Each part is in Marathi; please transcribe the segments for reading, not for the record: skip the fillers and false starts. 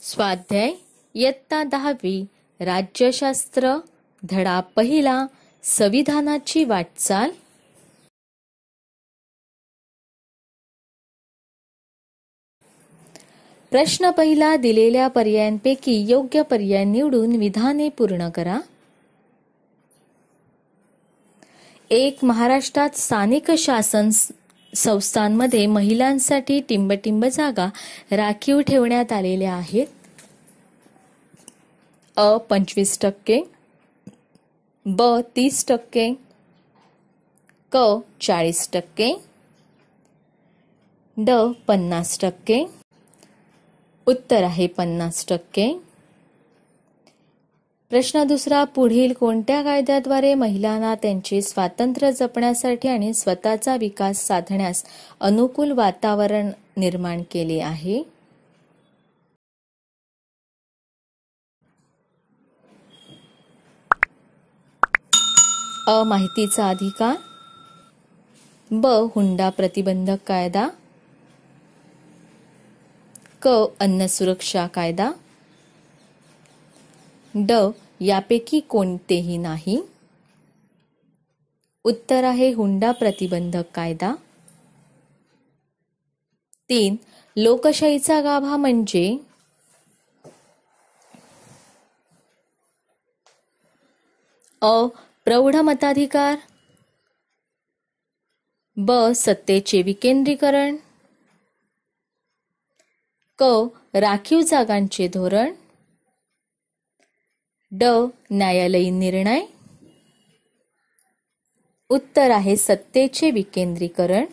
स्वाध्याय इयत्ता 10वी राज्यशास्त्र धडा पहिला संविधानाची वाटचाल. प्रश्न पहिला. दिलेल्या पर्यायांपैकी योग्य पर्याय निवडून विधाने पूर्ण करा. 1. महाराष्ट्रात स्थानिक शासन संस्थांमध्ये महिलांसाठी टिंबटिंब जागा राखीव ठेवण्यात आलेल्या आहेत. अ 25%, ब 30%, क 40%, ड 50%. उत्तर आहे 50%. प्रश्न दुसरा. पुढील कोणत्या कायद्याद्वारे महिलांना त्यांचे स्वातंत्र्य जपण्यासाठी आणि स्वतःचा विकास साधण्यास अनुकूल वातावरण निर्माण केले आहे? अ. माहितीचा अधिकार, ब. हुंडा प्रतिबंधक कायदा, क. अन्न सुरक्षा कायदा, ड. यापैकी कोणतेही नाही. उत्तर आहे हुंडा प्रतिबंधक कायदा. 3. लोकशाहीचा गाभा म्हणजे? अ. प्रौढ मताधिकार, ब. सत्तेचे विकेंद्रीकरण, क. राखीव जागांचे धोरण, ड. न्यायालयीन निर्णय. उत्तर आहे सत्तेचे विकेंद्रीकरण.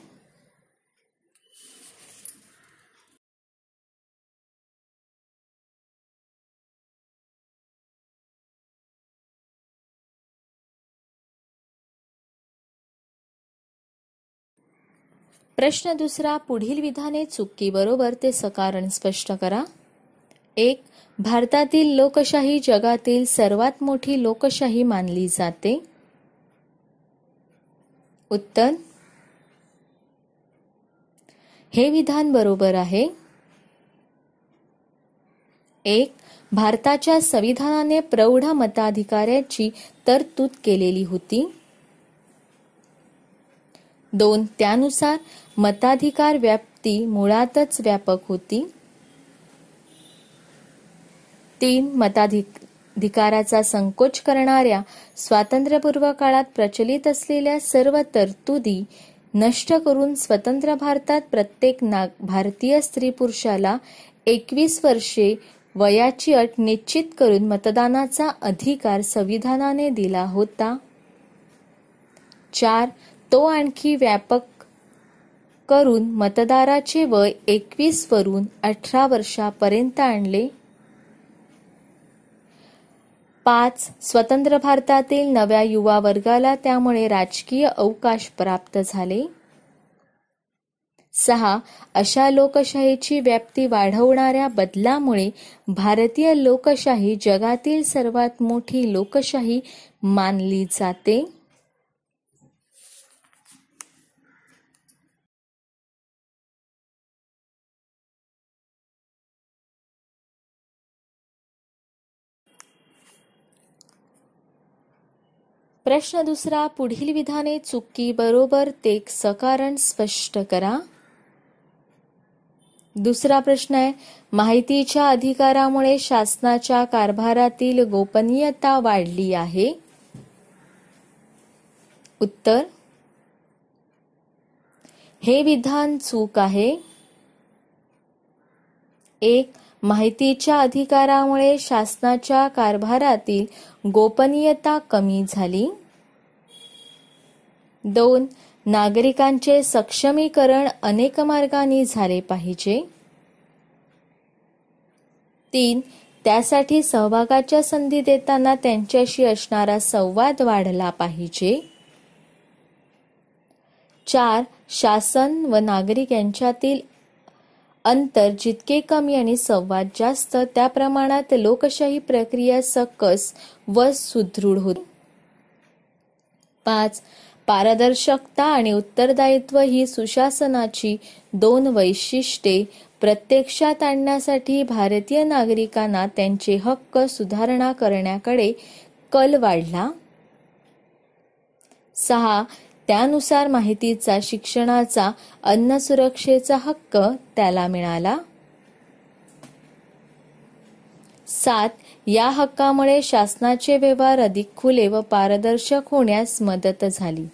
प्रश्न दुसरा. पुढील विधाने चुकी बरोबर ते सकारण स्पष्ट करा. 1. भारतातील लोकशाही जगातील सर्वात मोठी लोकशाही मानली जाते. उत्तर. हे विधान बरोबर आहे. 1. भारताच्या संविधानाने प्रौढ मताधिकाराची तरतूद केलेली होती. 2. त्यानुसार मताधिकार व्याप्ती मुळातच व्यापक होती. 3. मताधिकाराचा संकोच करणाऱ्या स्वातंत्र्यपूर्व काळात प्रचलित असलेल्या सर्व तरतुदी नष्ट करून स्वतंत्र भारतात प्रत्येक भारतीय स्त्री पुरुषाला 21 वर्षे वयाची अट निश्चित करून मतदानाचा अधिकार संविधानाने दिला होता. 4. तो आणखी व्यापक करून मतदाराचे वय 21 वरून 18 वर्षापर्यंत आणले. 5. स्वतंत्र भारतातील नव्या युवा वर्गाला त्यामुळे राजकीय अवकाश प्राप्त झाले. 6. अशा लोकशाहीची व्याप्ती वाढवणाऱ्या बदलामुळे भारतीय लोकशाही जगातील सर्वात मोठी लोकशाही मानली जाते. प्रश्न दुसरा. पुढील विधाने चुकी बरोबर ते सकारण स्पष्ट करा. दुसरा प्रश्न आहे. माहितीच्या अधिकारामुळे शासनाच्या कारभारातील गोपनीयता वाढली आहे. उत्तर. हे विधान चूक आहे. 1. माहितीच्या अधिकारामुळे शासनाच्या कारभारातील गोपनीयता कमी झाली. 2. नागरिकांचे सक्षमीकरण अनेक मार्गांनी झाले पाहिजे. 3. त्यासाठी सहभागाच्या संधी देताना त्यांच्याशी असणारा संवाद वाढला पाहिजे. 4. शासन व नागरिक यांच्यातील अंतर जितके कमी आणि संवाद जास्त त्या प्रमाणात लोकशाही प्रक्रिया सकस व सुदृढ होते. 5. पारदर्शकता आणि उत्तरदायित्व ही सुशासनाची 2 वैशिष्ट्ये प्रत्यक्षात आणण्यासाठी भारतीय नागरिकांना त्यांचे हक्क सुधारणा करण्याकडे कल वाढला. 6. त्यानुसार माहितीचा, शिक्षणाचा, अन्न सुरक्षेचा हक्क त्याला मिळाला. 7. या हक्कामुळे शासनाचे व्यवहार अधिक खुले व पारदर्शक होण्यास मदत झाली.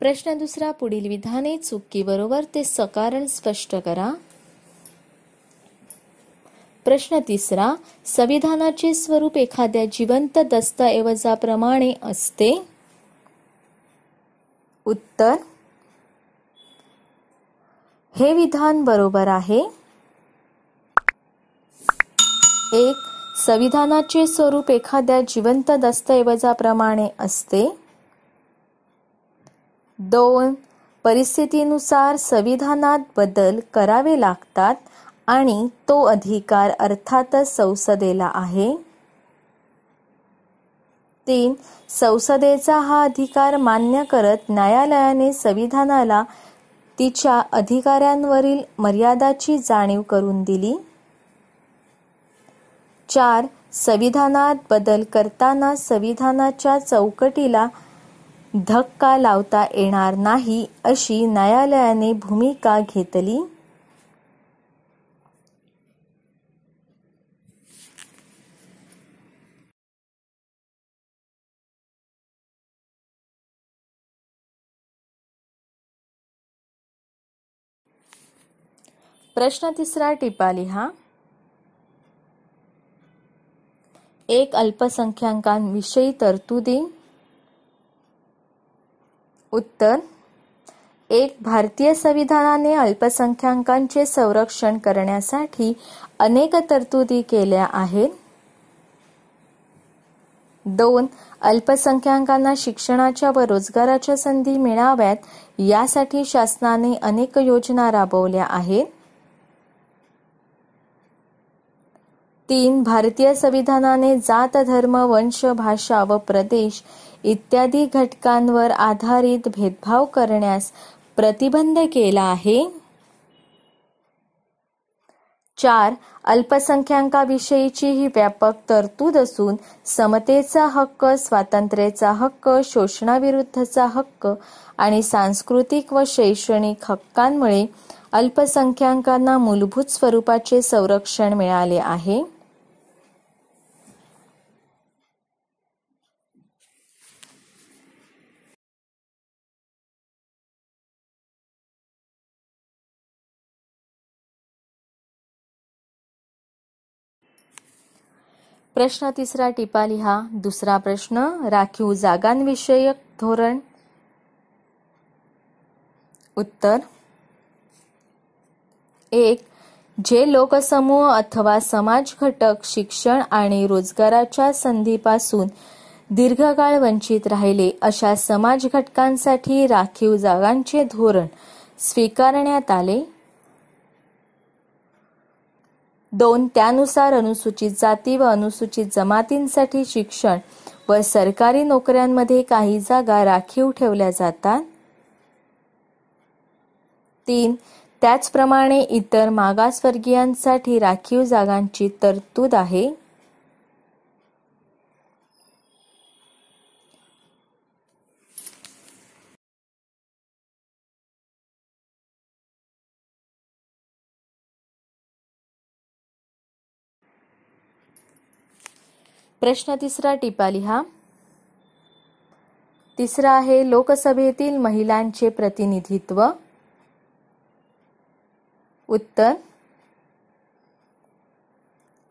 प्रश्न दुसरा, पुढील विधाने चुकी बरोबर ते सकारण स्पष्ट करा. प्रश्न तिसरा, संविधानाचे स्वरूप एखाद्या जिवंत दस्तऐवजाप्रमाणे असते. उत्तर, हे विधान बरोबर आहे. 1. संविधानाचे स्वरूप एखाद्या जिवंत दस्तऐवजाप्रमाणे असते. 2. परिस्थितीनुसार संविधानात बदल करावे लागतात आणि तो अधिकार अर्थातच संसदेला आहे. 3. संसदेचा हा अधिकार मान्य करत न्यायालयाने संविधानाला तिच्या अधिकारांवरील मर्यादाची जाणीव करून दिली. 4. संविधानात बदल करताना संविधानाच्या चौकटीला धक्का लावता येणार नाही अशी न्यायालयाने भूमिका घेतली. प्रश्न तिसरा, टिपा लिहा. 1. अल्पसंख्याकांविषयी तरतुदी. उत्तर, 1. भारतीय संविधानाने अल्पसंख्याकांचे संरक्षण करण्यासाठी अनेक तरतुदी केल्या आहेत. 2. अल्पसंख्याकांना शिक्षणाच्या व रोजगाराच्या संधी मिळाव्यात यासाठी शासनाने अनेक योजना राबवल्या आहेत. 3. भारतीय संविधानाने जात, धर्म, वंश, भाषा व प्रदेश इत्यादी घटकांवर आधारित भेदभाव करण्यास प्रतिबंध केला आहे. 4. अल्पसंख्याकांविषयीची ही व्यापक तरतूद असून समतेचा हक्क, स्वातंत्र्याचा हक्क, शोषणाविरुद्धचा हक्क आणि सांस्कृतिक व शैक्षणिक हक्कांमुळे अल्पसंख्याकांना मूलभूत स्वरूपाचे संरक्षण मिळाले आहे. प्रश्न तिसरा, टिपा लिहा. दुसरा प्रश्न, राखीव जागांविषयक धोरण. उत्तर, 1. जे लोकसमूह अथवा समाज घटक शिक्षण आणि रोजगाराच्या संधीपासून दीर्घकाळ वंचित राहिले अशा समाज घटकांसाठी राखीव जागांचे धोरण स्वीकारण्यात आले. 2. त्यानुसार अनुसूचित जाती व अनुसूचित जमातींसाठी शिक्षण व सरकारी नोकऱ्यांमध्ये काही जागा राखीव ठेवल्या जातात. 3. त्याचप्रमाणे इतर मागासवर्गीयांसाठी राखीव जागांची तरतूद आहे. प्रश्न तिसरा, टिपा लिहा. तिसरा आहे लोकसभेतील महिलांचे प्रतिनिधित्व. उत्तर,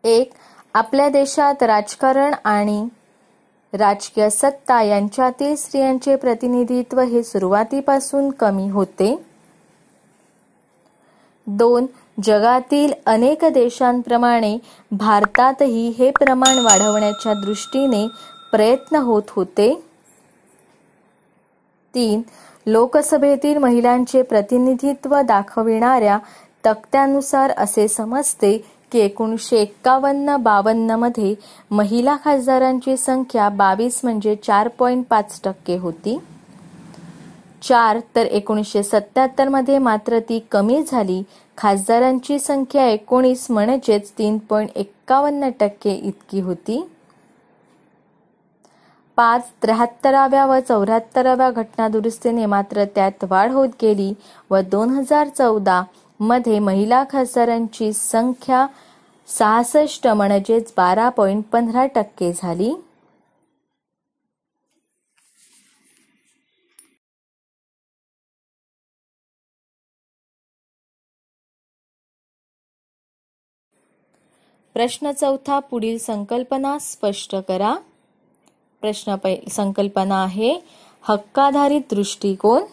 1. आपल्या देशात राजकारण आणि राजकीय सत्ता यांच्यातील स्त्रियांचे प्रतिनिधित्व हे सुरुवातीपासून कमी होते. 2. जगातील अनेक देशांप्रमाणे भारतातही हे प्रमाण वाढवण्याच्या दृष्टीने प्रयत्न होत होते. 3. लोकसभेतील महिलांचे प्रतिनिधित्व दाखविणाऱ्या तक्त्यानुसार असे समजते की 1951-52 मध्ये महिला खासदारांची संख्या 22 म्हणजे 4.5% होती. 4 तर 1977 मध्ये मात्र ती कमी झाली. खासदारांची संख्या 19 म्हणजेच 3.51% इतकी होती. 5 73व्या व 74व्या घटनादुरुस्तीने मात्र त्यात वाढ होत गेली व 2014 मध्ये महिला खासदारांची संख्या 66 म्हणजेच 12.15% झाली. प्रश्न चौथा, पुढील संकल्पना स्पष्ट करा. संकल्पना आहे हक्काधारित दृष्टिकोन.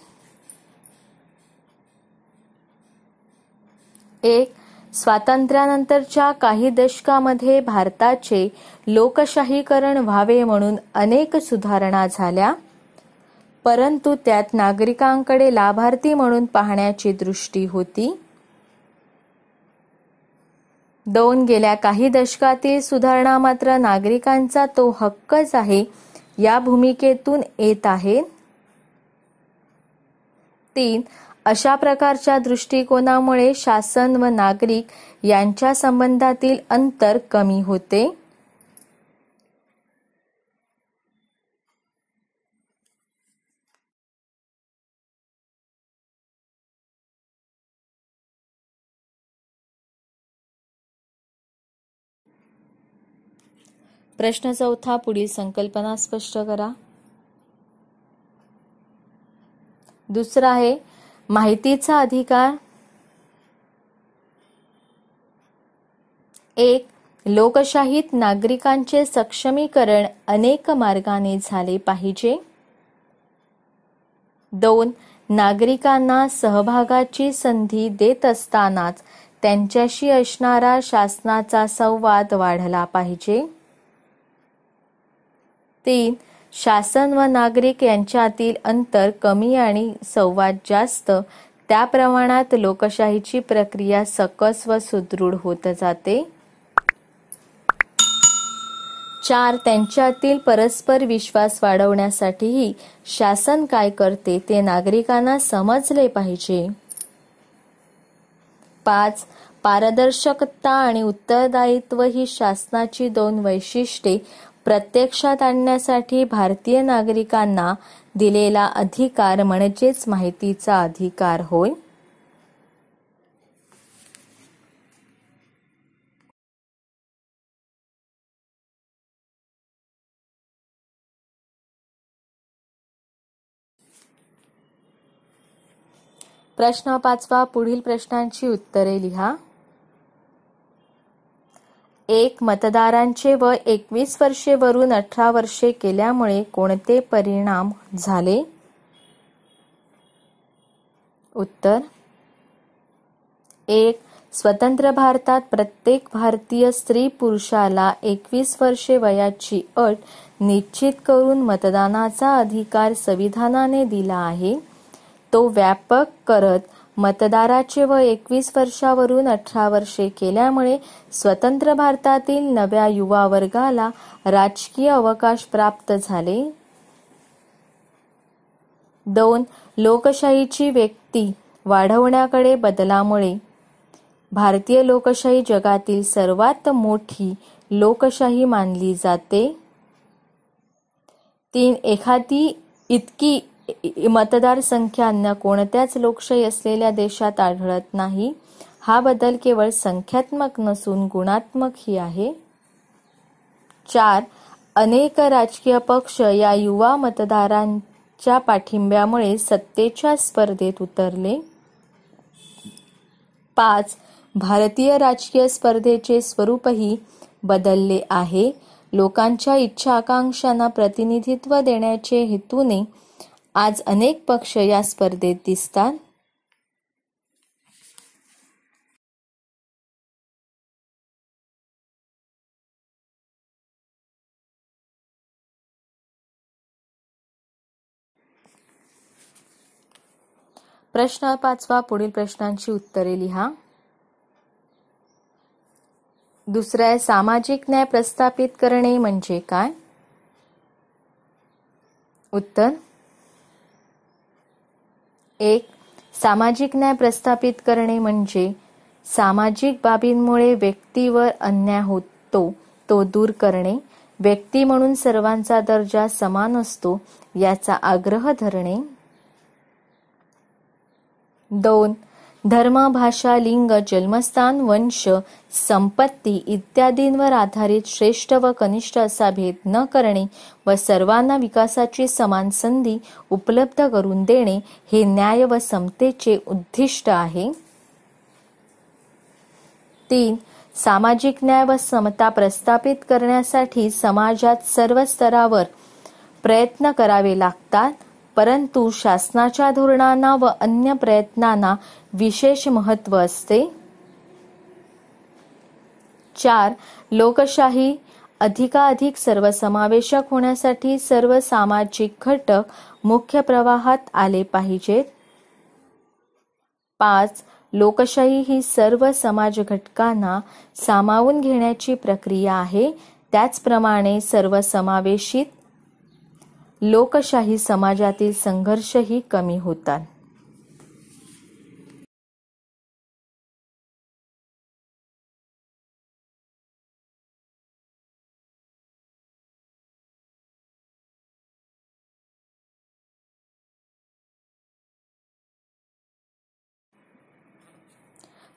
1. स्वातंत्र्यानंतरच्या काही दशकामध्ये भारताचे लोकशाहीकरण व्हावे म्हणून अनेक सुधारणा झाल्या, परंतु त्यात नागरिकांकडे लाभार्थी म्हणून पाहण्याची दृष्टी होती. 2. गेल्या काही दशकातील सुधारणा मात्र नागरिकांचा तो हक्कच आहे या भूमिकेतून येत आहे. 3. अशा प्रकारच्या दृष्टिकोनामुळे शासन व नागरिक यांच्या संबंधातील अंतर कमी होते. प्रश्न चौथा, पुढील संकल्पना स्पष्ट करा. दुसरा आहे माहितीचा अधिकार. 1. लोकशाहीत नागरिकांचे सक्षमीकरण अनेक मार्गाने झाले पाहिजे. 2. नागरिकांना सहभागाची संधी देत असतानाच त्यांच्याशी असणारा शासनाचा संवाद वाढला पाहिजे. 3. शासन व नागरिक यांच्यातील अंतर कमी आणि संवाद जास्त, त्या प्रमाणात लोकशाहीची प्रक्रिया सकस व सुदृढ होत जाते. 4. त्यांच्यातील परस्पर विश्वास वाढवण्यासाठीही शासन काय करते ते नागरिकांना समजले पाहिजे. 5. पारदर्शकता आणि उत्तरदायित्व ही शासनाची 2 वैशिष्ट्ये प्रत्यक्षात आणण्यासाठी भारतीय नागरिकांना दिलेला अधिकार म्हणजेच माहितीचा अधिकार होय. प्रश्न 5वा, पुढील प्रश्नांची उत्तरे लिहा. 1. मतदारांचे वय 21 वर्षे वरून 18 वर्षे केल्यामुळे कोणते परिणाम झाले? उत्तर. 1. स्वतंत्र भारतात प्रत्येक भारतीय स्त्री पुरुषाला 21 वर्षे वयाची अट निश्चित करून मतदानाचा अधिकार संविधानाने दिला आहे. तो व्यापक करत मतदाराचे वय 21 वर्षावरून 18 वर्षे केल्यामुळे स्वतंत्र भारतातील नव्या युवा वर्गाला राजकीय अवकाश प्राप्त झाले. 2. लोकशाहीची व्यक्ती वाढवण्याकडे बदलामुळे भारतीय लोकशाही जगातील सर्वात मोठी लोकशाही मानली जाते. 3. एखादी इतकी मतदार संख्या अन्य कोणत्याच लोकशाही असलेल्या देशात आढळत नाही. हा बदल केवळ संख्यात्मक नसून गुणात्मकही आहे. 4. अनेक राजकीय पक्ष या युवा मतदारांच्या पाठिंब्यामुळे सत्तेच्या स्पर्धेत उतरले. 5. भारतीय राजकीय स्पर्धेचे स्वरूपही बदलले आहे. लोकांच्या इच्छा आकांक्षांना प्रतिनिधित्व देण्याचे हेतूने आज अनेक पक्ष या स्पर्धेत दिसतात. प्रश्न 5वा, पुढील प्रश्नांची उत्तरे लिहा. दुसरं आहे सामाजिक न्याय प्रस्थापित करणे म्हणजे काय? उत्तर 1. सामाजिक न्याय प्रस्थापित करणे म्हणजे सामाजिक बाबींमुळे व्यक्तीवर अन्याय होतो तो दूर करणे, व्यक्ती म्हणून सर्वांचा दर्जा समान असतो याचा आग्रह धरणे. 2. धर्म, भाषा, लिंग, जन्मस्थान, वंश, संपत्ती इत्यादींवर आधारित श्रेष्ठ व कनिष्ठ असा भेद न करणे व सर्वांना विकासाची समान संधी उपलब्ध करून देणे हे न्याय व समतेचे उद्दिष्ट आहे. 3. सामाजिक न्याय व समता प्रस्थापित करण्यासाठी समाजात सर्व स्तरावर प्रयत्न करावे लागतात, परंतु शासनाच्या धोरणांना व अन्य प्रयत्नांना विशेष महत्त्व असते. 4. लोकशाही अधिकाधिक सर्वसमावेशक होण्यासाठी सर्व सामाजिक घटक मुख्य प्रवाहात आले पाहिजेत. 5. लोकशाही ही सर्व समाज घटकांना सामावून घेण्याची प्रक्रिया आहे. त्याचप्रमाणे सर्वसमावेशित लोकशाही समाजातील संघर्षही कमी होतात.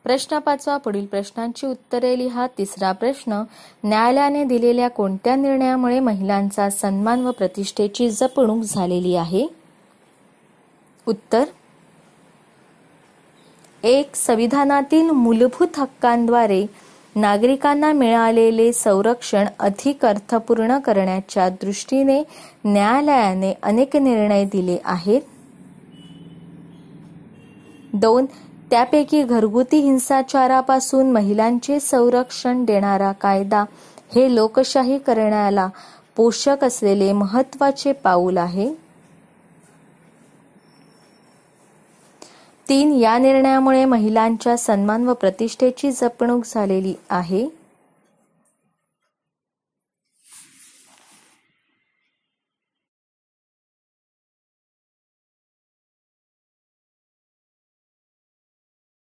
प्रश्न 5. पुढील प्रश्नांची उत्तरे लिहा. तिसरा प्रश्न, न्यायालयाने दिलेल्या कोणत्या निर्णयामुळे महिलांचा सन्मान व प्रतिष्ठेची जपणूक झालेली आहे? उत्तर 1. संविधानातील मूलभूत हक्कांद्वारे नागरिकांना मिळालेले संरक्षण अधिक अर्थपूर्ण करण्याच्या दृष्टीने न्यायालयाने अनेक निर्णय दिले आहेत. 2. त्यापैकी घरगुती हिंसाचारापासून महिलांचे संरक्षण देणारा कायदा हे लोकशाही करण्याला पोषक असलेले महत्त्वाचे पाऊल आहे. 3. या निर्णयामुळे महिलांच्या सन्मान व प्रतिष्ठेची जपणूक झालेली आहे.